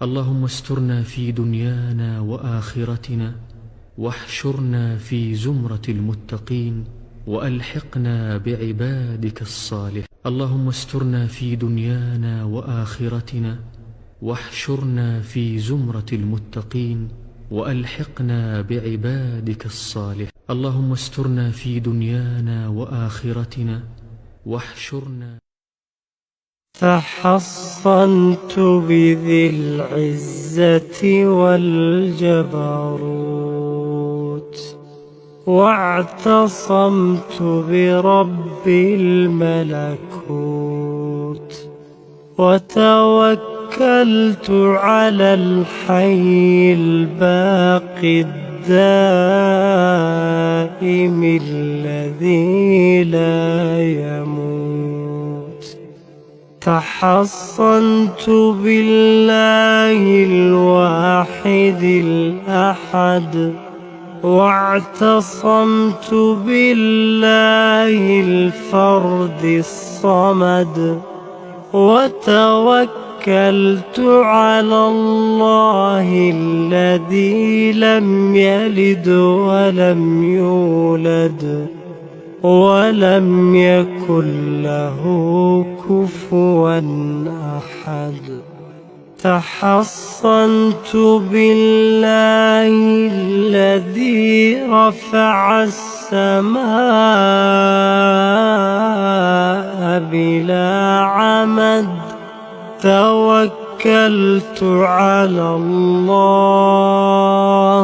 اللهم استرنا في دنيانا وآخرتنا، واحشرنا في زمرة المتقين، وألحقنا بعبادك الصالحين. اللهم استرنا في دنيانا وآخرتنا، واحشرنا في زمرة المتقين، وألحقنا بعبادك الصالحين. اللهم استرنا في دنيانا وآخرتنا، واحشرنا. تحصنت بذي العزة والجبروت، واعتصمت برب الملكوت، وتوكلت على الحي الباقي الدائم الذي لا يموت. تحصنت بالله الواحد الأحد، واعتصمت بالله الفرد الصمد، وتوكلت على الله الذي لم يلد ولم يولد ولم يكن له كفوا أحد. تحصنت بالله الذي رفع السماء بلا عمد. توكلت على الله،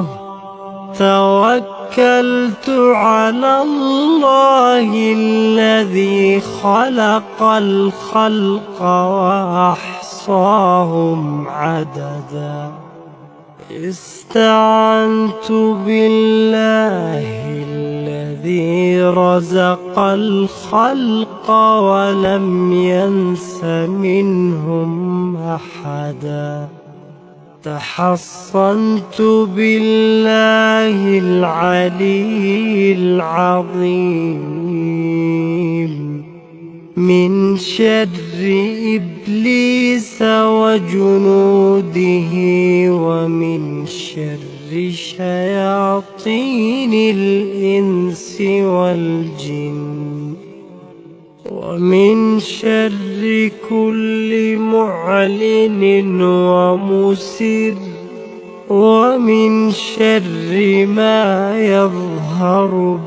توكلت على الله الذي خلق الخلق وأحصاهم عددا. استعنت بالله الذي رزق الخلق ولم ينس منهم أحدا. تحصنت بالله العلي العظيم من شر إبليس وجنوده، ومن شر شياطين الإنس والجن، ومن شر كل معلن ومسر، ومن شر ما يظهر